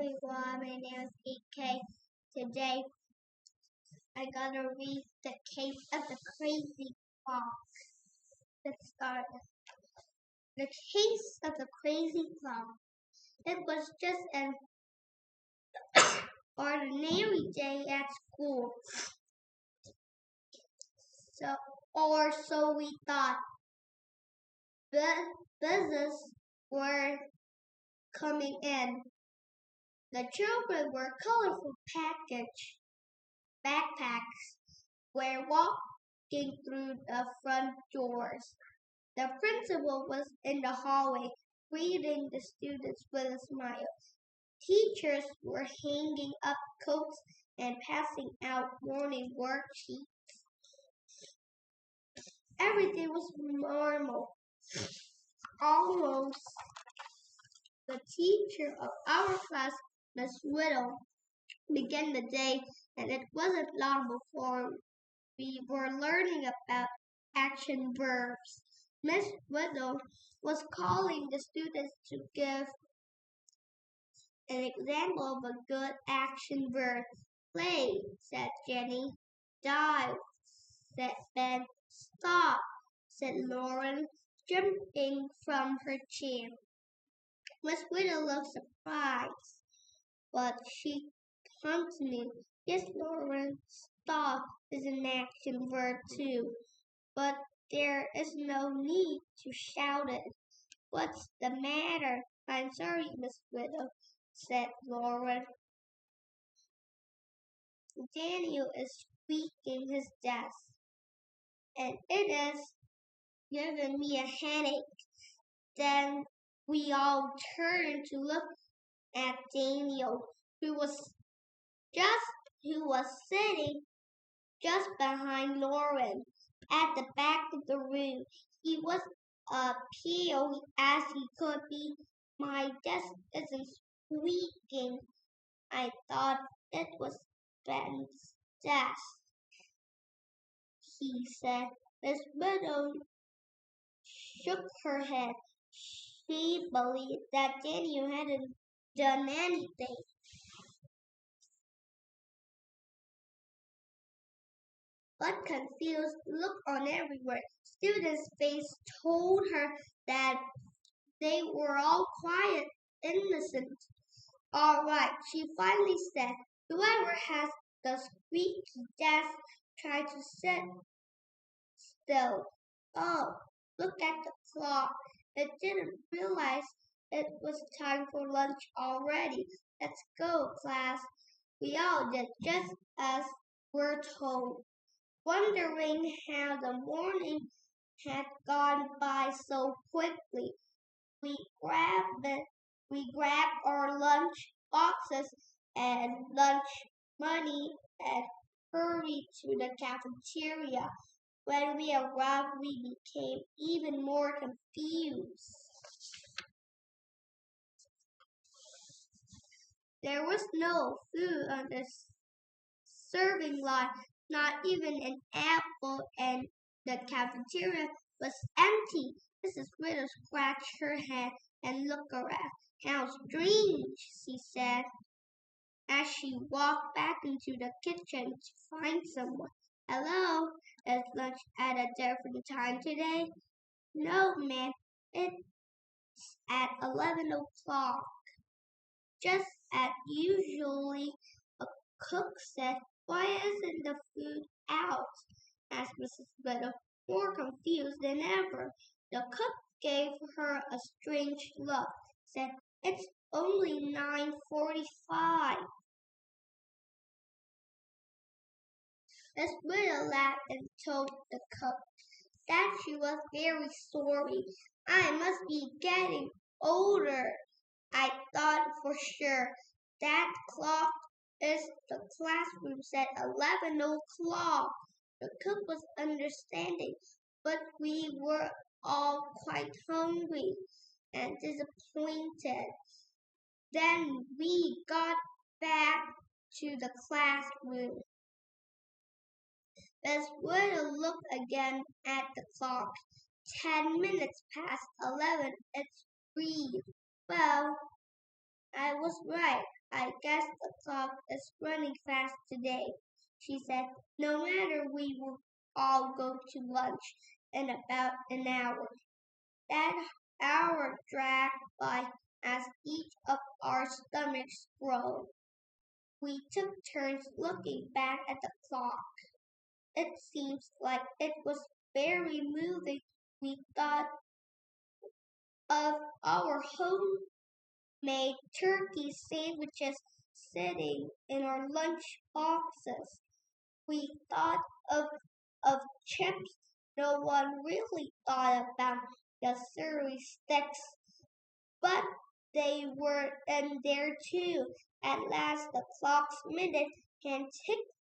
everyone, my name is PK. Today I gotta read the case of the crazy clock. Let's start. The case of the crazy clock. It was just an ordinary day at school. So we thought. Buses were coming in. The children were colorful backpacks were walking through the front doors. The principal was in the hallway, greeting the students with a smile. Teachers were hanging up coats and passing out morning worksheets. Everything was normal. Almost. The teacher of our class, Miss Whittle, began the day, and it wasn't long before we were learning about action verbs. Miss Whittle was calling the students to give an example of a good action verb. Play, said Jenny. Dive, said Ben. Stop, said Lauren, jumping from her chair. Miss Whittle looked surprised, but she continued. Yes, Lauren, stop is an action verb too, but there is no need to shout it. What's the matter? I'm sorry, Miss Whittle, said Lauren. Daniel is squeaking his desk, and it is giving me a headache. Then we all turned to look at Daniel, who was sitting just behind Lauren at the back of the room. He was pale as he could be. My desk isn't squeaking. I thought it was Ben's desk, he said. Miss Meadow shook her head. She believed that Daniel hadn't done anything. But confused look on everywhere. Students' faces told her that they were all quiet, innocent. All right, she finally said. Whoever has the squeaky desk, try to sit still. Oh, look at the clock. It didn't realize it was time for lunch already. Let's go, class. We all did just as we're told, wondering how the morning had gone by so quickly. We grabbed our lunch boxes and lunch money and hurried to the cafeteria. When we arrived, we became even more confused. There was no food on the serving line, not even an apple, and the cafeteria was empty. Mrs. Whittle scratched her head and looked around. How strange, she said, as she walked back into the kitchen to find someone. Hello, is lunch at a different time today? No, ma'am, it's at 11 o'clock. Just as usually, a cook said. Why isn't the food out? Asked Mrs. Whittle, more confused than ever. The cook gave her a strange look, said, It's only 9:45. Miss Whittle laughed and told the cook that she was very sorry. I must be getting older. I thought for sure that clock is the classroom said 11 o'clock. The cook was understanding, but we were all quite hungry and disappointed. Then we got back to the classroom. Miss Whittle looked again at the clock. 10 minutes past 11. It's 3. Well, I was right. I guess the clock is running fast today, she said. No matter, we will all go to lunch in about an hour. That hour dragged by as each of our stomachs growled. We took turns looking back at the clock. It seems like it was very moving. We thought of our homemade turkey sandwiches sitting in our lunch boxes. We thought of chips. No one really thought about the celery sticks, but they were in there too. At last the clock's minute hand ticked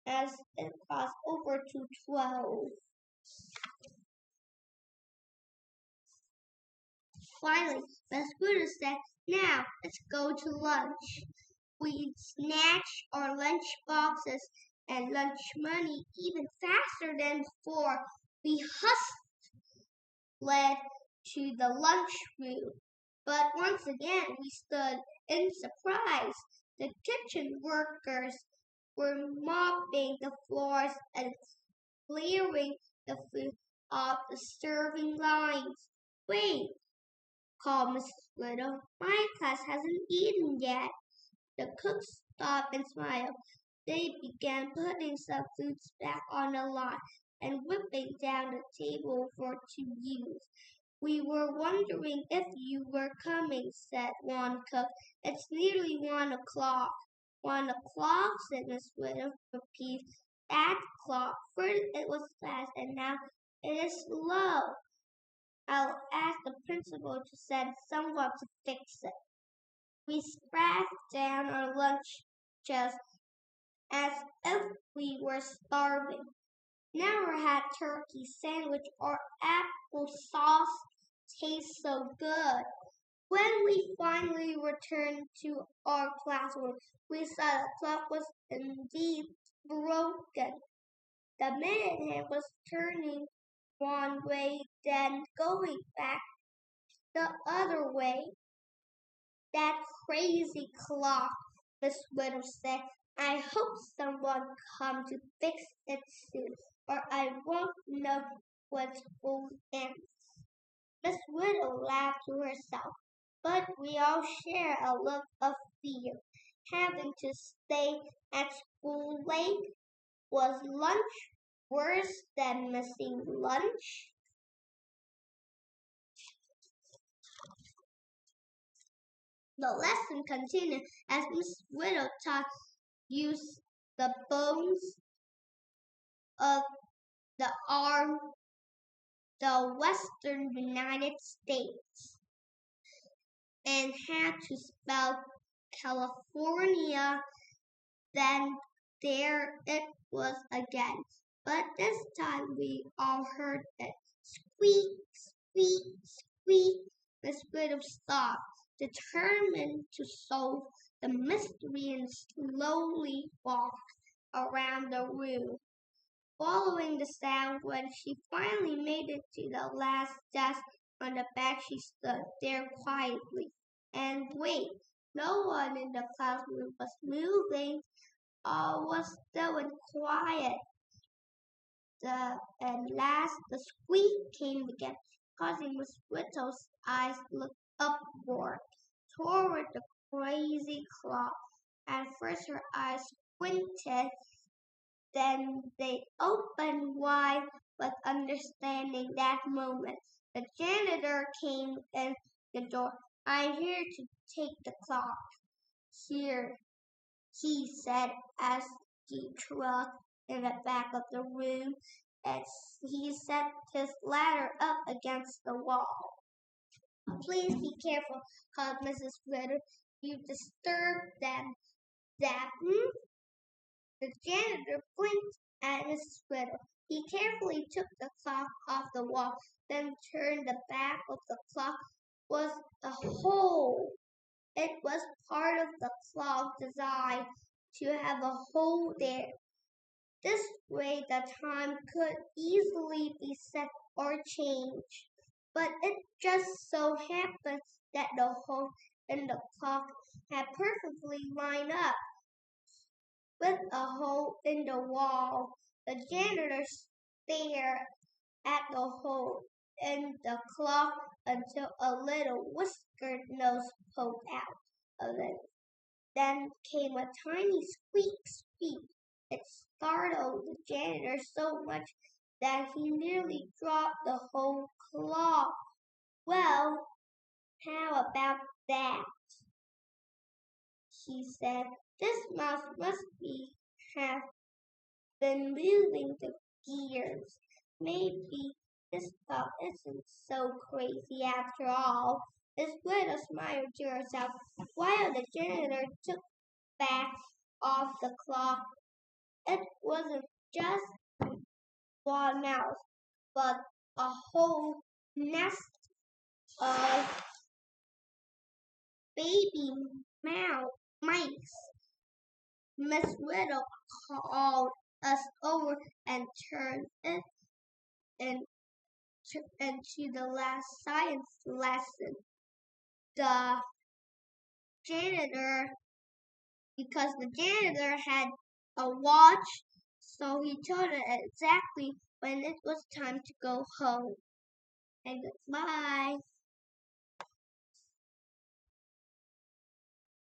as it crossed over to 12. Finally, Miss Buddha said, now let's go to lunch. We snatched our lunch boxes and lunch money even faster than before. We led to the lunchroom. But once again, we stood in surprise. The kitchen workers were mopping the floors and clearing the food off the serving lines. Wait, called Mrs. Little. My class hasn't eaten yet. The cooks stopped and smiled. They began putting some foods back on the line and whipping down the table for to use. We were wondering if you were coming, said one cook. It's nearly 1 o'clock. 1 o'clock, said Miss Widow, repeated. That clock. First it was fast, and now it is slow. I'll ask the principal to send someone to fix it. We spread down our lunch just as if we were starving. Never had turkey sandwich or applesauce taste so good. When we finally returned to our classroom, we saw the clock was indeed broken. The minute hand was turning one way, then going back the other way. That crazy clock, Miss Widow said. I hope someone comes to fix it soon, or I won't know what school ends. Miss Widow laughed to herself, but we all share a look of fear. Having to stay at school late, was lunch worse than missing lunch? The lesson continued as Miss Widow taught use the bones of the arm, the western United States, and had to spell California. Then there it was again. But this time we all heard it. Squeak, squeak, squeak. Miss Widow stopped, determined to solve the mystery, and slowly walked around the room, following the sound. When she finally made it to the last desk on the back, she stood there quietly. And wait, no one in the classroom was moving. All was still and quiet. At last the squeak came again, causing Miss Whittle's eyes to look upward toward the crazy clock. At first her eyes squinted, then they opened wide with understanding. That moment, the janitor came in the door. I'm here to take the clock. Here, he said as he trudged in the back of the room, and he set his ladder up against the wall. Please be careful, called Mrs. Ritter. You disturbed them. Daphne? The janitor blinked at Mrs. Ritter. He carefully took the clock off the wall, then turned the back of the clock. Was a hole. It was part of the clock design to have a hole there. This way the time could easily be set or changed. But it just so happened that the hole and the clock had perfectly lined up with a hole in the wall. The janitor stared at the hole in the clock until a little whiskered nose poked out of it. Then came a tiny squeak squeak. It startled the janitor so much that he nearly dropped the whole clock. "Well, how about that?" she said. "This mouse must have been moving the gears. Maybe this thought isn't so crazy after all." Miss Widow smiled to herself while the janitor took back off the clock. It wasn't just one mouse, but a whole nest of baby mice. Miss Widow called us over and turned it into the last science lesson. The janitor, because the janitor had a watch, so he told it exactly when it was time to go home. And goodbye.